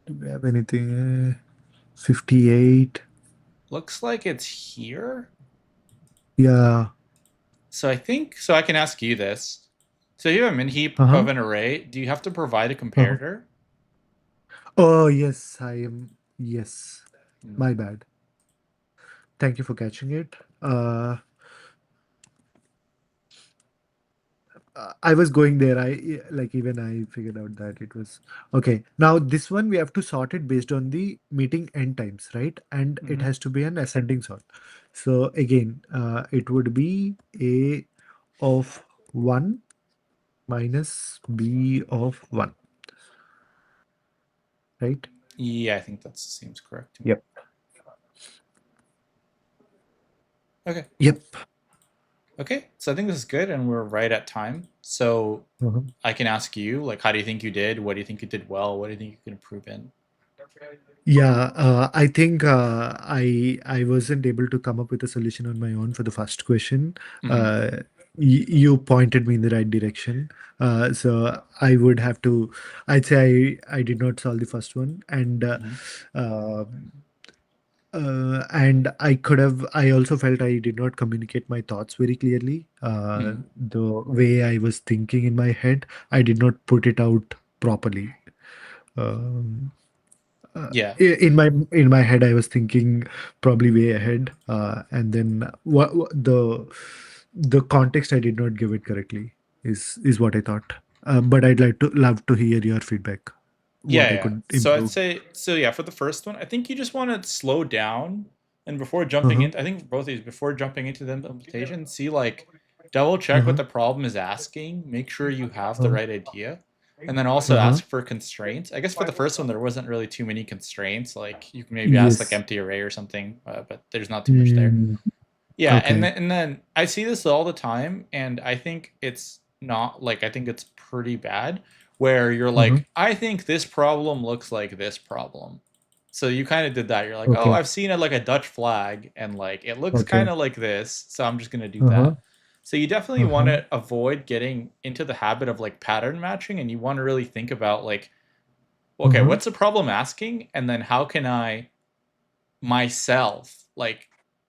Do we have anything? 58. Looks like it's here. Yeah. So I think so I can ask you this. So you have a min heap Uh-huh. of an array. Do you have to provide a Uh-huh. comparator? Oh, yes, I am. Yes. Mm, My bad. Thank you for catching it. I was going there. Like even I figured out that it was okay. Now this one we have to sort it based on the meeting end times, right? And it mhm. has to be an ascending sort. So again, it would be A of 1 minus B of 1, right? Yeah, I think that seems correct to me. Yep. Okay. Yep. Okay. So I think this is good and we're right at time. So Uh-huh. I can ask you, like, how do you think you did? What do you think you did well? What do you think you can improve in? Yeah, I think I wasn't able to come up with a solution on my own for the first question. Hmm. Uh, you pointed me in the right direction, so I would have to. I'd say I did not solve the first one, Hmm. uh, and I could have. I also felt I did not communicate my thoughts very clearly. Hmm. The way I was thinking in my head, I did not put it out properly. Um, Yeah. in my head I was thinking probably way ahead, and then what the context I did not give it correctly is what I thought, but I'd like to love to hear your feedback, Yeah, what I yeah. could So I'd improve. say so yeah, for the first one, I think you just want to slow down and before jumping Uh-huh. in, I think both of these before jumping into the implementation, see like double check what Uh-huh. the problem is asking, make sure you have the Uh-huh. right idea, and then also Uh-huh. ask for constraints. I guess for the first one there wasn't really too many constraints. Like you can maybe ask like Yes. empty array or something, but there's not too much there. Mm, Yeah, okay. and then I see this all the time, and I think it's not like I think it's pretty bad where you're Uh-huh. like, I think this problem looks like this problem. So you kind of did that. You're like, oh, Okay. I've seen it like a Dutch flag, and like it looks kind Okay. of like this, so I'm just gonna do Uh-huh. that. So you definitely want Uh-huh. to avoid getting into the habit of like pattern matching, and you want to really think about like, okay, Uh-huh. what's the problem asking, and then how can I myself like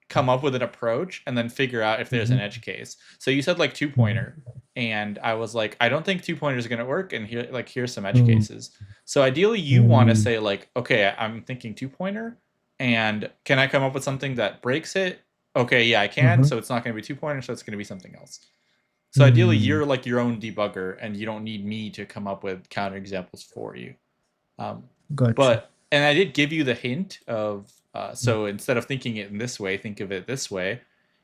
come up with an approach and then figure out if there's an Mhm. edge case. So you said like two Mhm. pointer, and I was like, I don't think two pointers are going to work, and here like here's some edge Mhm. cases. So ideally you want to Mhm. say like, okay, I'm thinking two pointer, and can I come up with something that breaks it? Okay, yeah, I can. Uh-huh. So it's not going to be two pointer, so it's going to be something else. So ideally Mm. you're like your own debugger, and you don't need me to come up with counter examples for you. Um, Gotcha. but and I did give you the hint of so instead of thinking it in this way, think of it this way.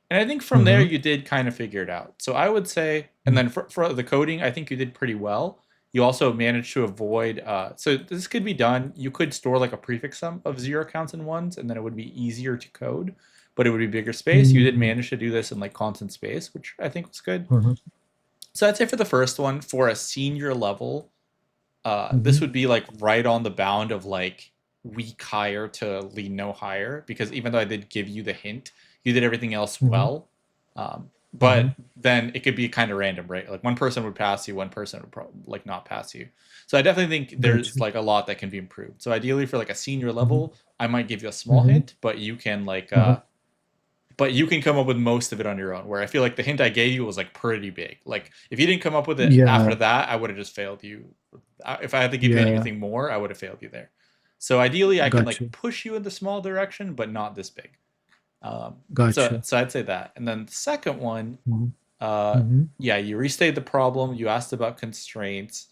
And I think from there Uh-huh. you did kind of figure it out. So I would say, and then for the coding, I think you did pretty well. You also managed to avoid. So this could be done. You could store like a prefix sum of zero counts and ones, and then it would be easier to code, but it would be bigger space. You did Mm. manage to do this in like constant space, which I think was good. Uh-huh. So I'd say for the first one, for a senior level, this Mhm. would be like right on the bound of like weak higher to lean no higher because even though I did give you the hint, you did everything else Mhm. well. But Mhm. then it could be kind of random, right? Like one person would pass you, one person would like not pass you. So I definitely think there's Gotcha. like a lot that can be improved. So ideally for like a senior Mhm. level, I might give you a small Mhm. hint, but you can like Uh-huh. but you can come up with most of it on your own. Where I feel like the hint I gave you was like pretty big. Like if you didn't come up with it Yeah. after that, I would have just failed you. If I had to give you Yeah. anything more, I would have failed you there. So ideally, I can like Gotcha. push you in the small direction, but not this big. So Gotcha. so I'd say that. And then the second one, Mhm. uh, Mhm. yeah, you restate the problem. You asked about constraints.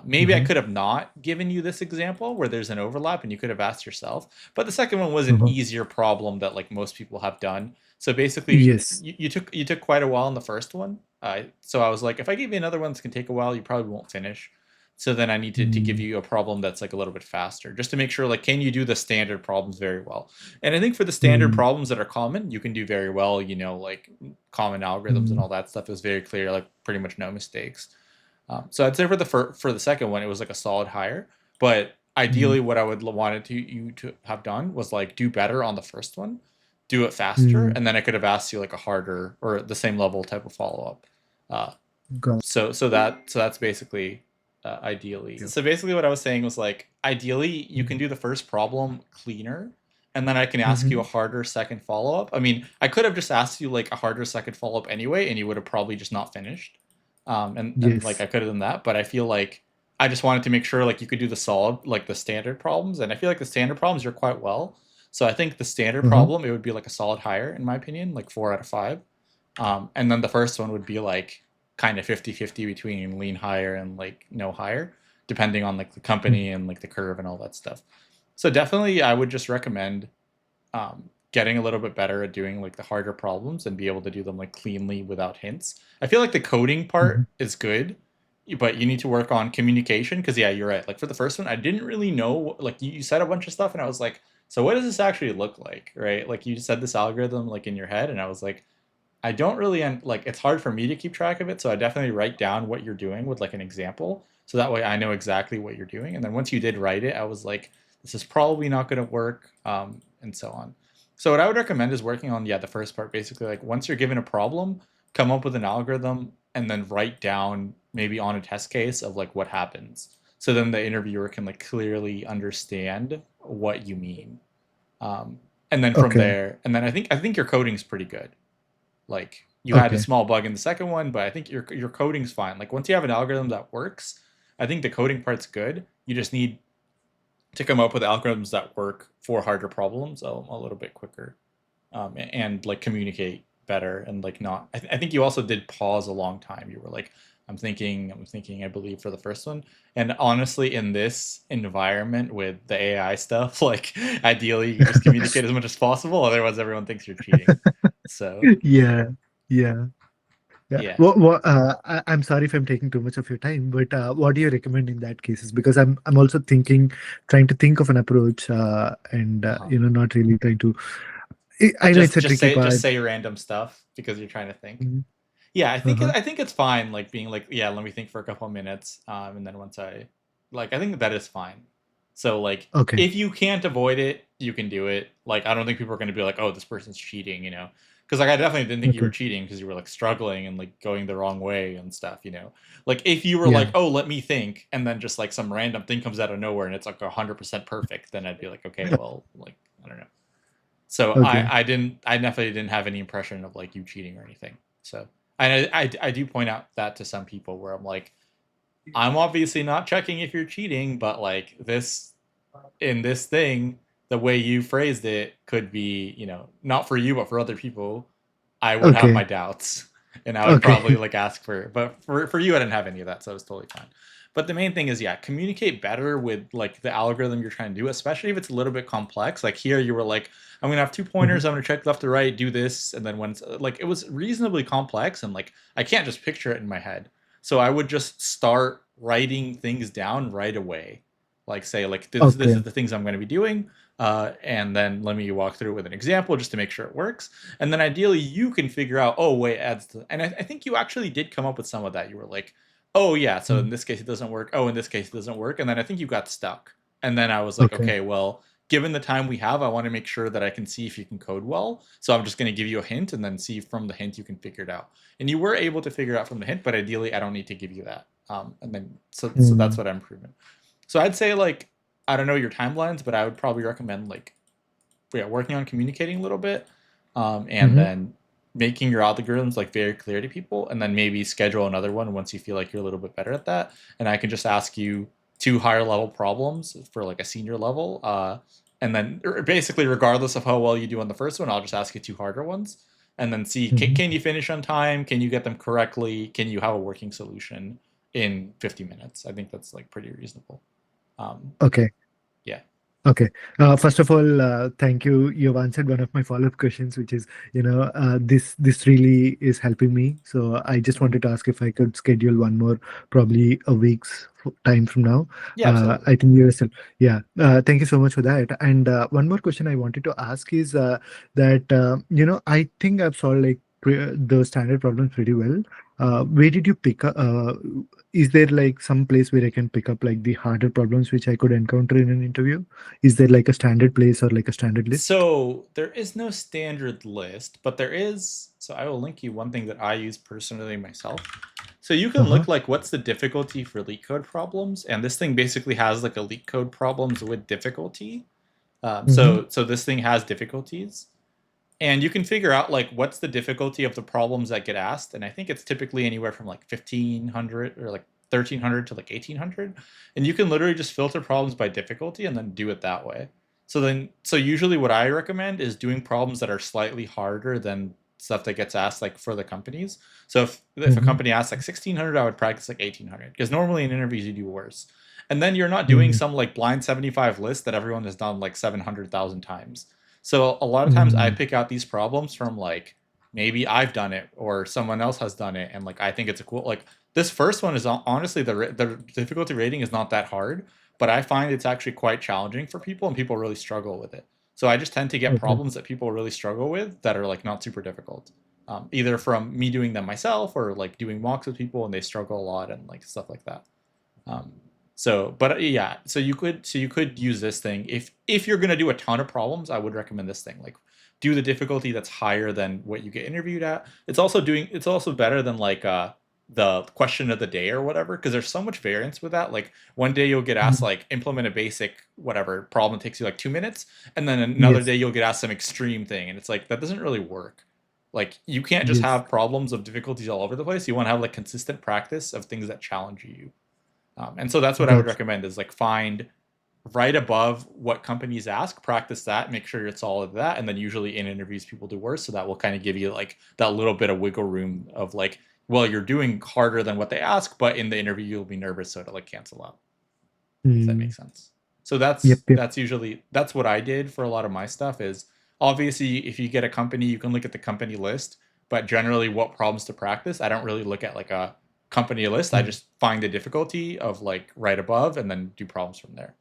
Maybe I Uh-huh. could have not given you this example where there's an overlap and you could have asked yourself. But the second one was an Uh-huh. easier problem that like most people have done. So basically, Yes. you took quite a while in the first one. So I was like, if I give you another one that's gonna take a while, you probably won't finish. So then I need to give Mm, you a problem that's like a little bit faster, just to make sure like can you do the standard problems very well. And I think for the standard mm, problems that are common, you can do very well. You know, like common algorithms and mm, all that stuff is very clear, like pretty much no mistakes. So I'd say for the second one, it was like a solid higher. But mm, ideally, what I would wanted you to have done was like do better on the first one, do it faster, mm. and then I could have asked you like a harder or the same level type of follow up. Uh, Got so that's basically ideally. you. So basically, what I was saying was like ideally you can Mm, do the first problem cleaner, and then I can ask you a mhm. harder second follow up. I mean, I could have just asked you like a harder second follow up anyway, and you would have probably just not finished. And like I Yes. could have done that, but I feel like I just wanted to make sure like you could do the solid like the standard problems, and I feel like the standard problems you're quite well. So I think the standard Uh-huh. problem it would be like a solid higher in my opinion, like 4 out of 5. And then the first one would be like kind of 50-50 between lean higher and like no higher, depending on like the Mm, company and like the curve and all that stuff. So definitely I would just recommend getting a little bit better at doing like the harder problems and be able to do them like cleanly without hints. I feel like the coding mhm. part is good, but you need to work on communication because yeah, you're right. Like for the first one, I didn't really know. Like you said a bunch of stuff, and I was like, so what does this actually look like, right? Like you said this algorithm like in your head, and I was like, I don't really like. It's hard for me to keep track of it, so I definitely write down what you're doing with like an example, so that way I know exactly what you're doing. And then once you did write it, I was like, this is probably not going to work, and so on. So what I would recommend is working on yeah the first part basically like once you're given a problem, come up with an algorithm and then write down maybe on a test case of like what happens. So then the interviewer can like clearly understand what you mean. Um, and then from Okay. there, and then I think your coding's pretty good. Like you had a Okay. small bug in the second one, but I think your coding's fine. Like once you have an algorithm that works, I think the coding part's good. You just need to come up with algorithms that work for harder problems a little bit quicker, and like communicate better and like not. I think you also did pause a long time. You were like, I'm thinking. I believe for the first one, and honestly, in this environment with the AI stuff, like ideally you just communicate as much as possible. Otherwise, everyone thinks you're cheating. So Yeah. Yeah. Yeah. yeah. I'm sorry if I'm taking too much of your time, but what do you recommend in that cases? Because I'm also trying to think of an approach, and Uh-huh. not really trying to. I know it's a tricky Just part. say random stuff because you're trying to think. Mhm. Yeah, Uh-huh. I think it's fine. Like being like, yeah, let me think for a couple of minutes, and then once I like, I think that is fine. So like, Okay. if you can't avoid it, you can do it. Like, I don't think people are going to be like, oh, this person's cheating, you know? Because like, I definitely didn't think you were Okay. cheating because you were like struggling and like going the wrong way and stuff, you know? Like, if you were like, Yeah. oh, let me think, and then just like some random thing comes out of nowhere and it's like 100% perfect, then I'd be like, okay, well, like, I don't know. So Okay. I definitely didn't have any impression of like you cheating or anything. So I do point out that to some people where I'm like, I'm obviously not checking if you're cheating, but like this in this thing, the way you phrased it could be, you know, not for you, but for other people, I would have my Okay. doubts. And I would probably Okay. like ask for, but for you, I didn't have any of that. So it was totally fine. But the main thing is, yeah, communicate better with like the algorithm you're trying to do, especially if it's a little bit complex. Like here, you were like, I'm going to have two Mhm. pointers. I'm going to check left to right, do this. And then when it's like, it was reasonably complex and like, I can't just picture it in my head. So I would just start writing things down right away, like say like this Okay. is the things I'm going to be doing, and then let me walk through with an example just to make sure it works, and then ideally you can figure out, oh wait, adds to, and I think you actually did come up with some of that. You were like, oh yeah, so in Mm. this case it doesn't work, oh in this case it doesn't work, and then I think you got stuck, and then I was like, Okay. okay, well, given the time we have, I want to make sure that I can see if you can code well, so I'm just going to give you a hint and then see from the hint you can figure it out, and you were able to figure it out from the hint, but ideally I don't need to give you that, and then so that's Mm. what I'm improving. So I'd say like, I don't know your timelines, but I would probably recommend like, yeah, working on communicating a little bit, and Mhm. then making your algorithms like very clear to people, and then maybe schedule another one once you feel like you're a little bit better at that. And I can just ask you two higher level problems for like a senior level, and then basically regardless of how well you do on the first one, I'll just ask you two harder ones, and then see Mhm. can you finish on time? Can you get them correctly? Can you have a working solution in 50 minutes? I think that's like pretty reasonable. Um, Okay. yeah. Okay. First of all, thank you. You've answered one of my follow-up questions, which is, this really is helping me. So I just Mhm. wanted to ask if I could schedule one more, probably a week's time from now. Yeah, absolutely. I think you're still, yeah. Thank you so much for that. And one more question I wanted to ask is that I think I've solved like the standard problems pretty well. Where did you pick up? Is there like some place where I can pick up like the harder problems which I could encounter in an interview? Is there like a standard place or like a standard list? So there is no standard list, but there is. So I will link you one thing that I use personally myself. So you can Uh-huh. look like what's the difficulty for leak code problems, and this thing basically has like a leak code problems with difficulty. Mm-hmm. So this thing has difficulties, and you can figure out like what's the difficulty of the problems that get asked, and I think it's typically anywhere from like 1500 or like 1300 to like 1800, and you can literally just filter problems by difficulty and then do it that way. So usually what I recommend is doing problems that are slightly harder than stuff that gets asked like for the companies. So if a Mm-hmm. company asks like 1600, I would practice like 1800, because normally in interviews you do worse, and then you're not doing Mm-hmm. some like blind 75 list that everyone has done like 700,000 times. So a lot of times I Mm-hmm. pick out these problems from like maybe I've done it or someone else has done it, and like I think it's a cool like this first one is honestly the difficulty rating is not that hard, but I find it's actually quite challenging for people and people really struggle with it. So I just tend to get Okay. problems that people really struggle with that are like not super difficult, either from me doing them myself or like doing mocks with people and they struggle a lot and like stuff like that. Um, but yeah, so you could use this thing if you're gonna do a ton of problems. I would recommend this thing. Like, do the difficulty that's higher than what you get interviewed at. It's also better than like the question of the day or whatever, because there's so much variance with that. Like one day you'll get asked Mhm. like implement a basic whatever problem takes you like 2 minutes, and then another Yes. day you'll get asked some extreme thing, and it's like that doesn't really work. Like you can't just Yes. have problems of difficulties all over the place. You want to have like consistent practice of things that challenge you. And so that's what I would Gotcha. recommend is like find right above what companies ask, practice that, make sure it's all of that, and then usually in interviews people do worse, so that will kind of give you like that little bit of wiggle room of like, well, you're doing harder than what they ask, but in the interview you'll be nervous, so to like cancel out, if that Mm. makes sense. So Yep. Yep. that's what I did for a lot of my stuff is obviously if you get a company, you can look at the company list, but generally what problems to practice, I don't really look at like a company list. I Mm. just find the difficulty of like right above and then do problems from there.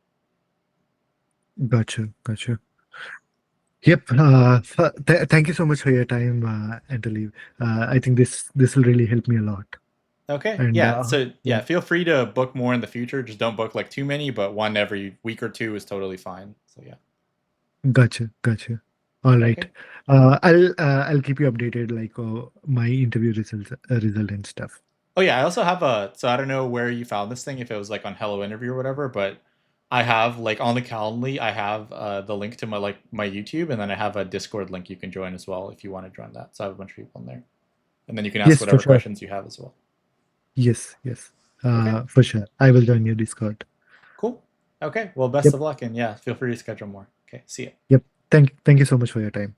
Gotcha. Gotcha. Yep. Thank you so much for your time, Anthony. I think this will really help me a lot. Okay. And Yeah. So yeah. yeah, feel free to book more in the future. Just don't book like too many, but one every week or two is totally fine. So yeah. Gotcha. Gotcha. All right. Okay. I'll keep you updated, like my interview result and stuff. Oh yeah, I also have so I don't know where you found this thing, if it was like on Hello Interview or whatever, but I have like on the Calendly, I have the link to my YouTube, and then I have a Discord link you can join as well if you want to join that. So I have a bunch of people in there, and then you can ask Yes, for whatever sure. questions you have as well. Yes. Yes. Okay, For sure. I will join your Discord. cool. Okay, well, best Yep. of luck, and yeah, feel free to schedule more. Okay, see ya. Yep. Thank you so much for your time.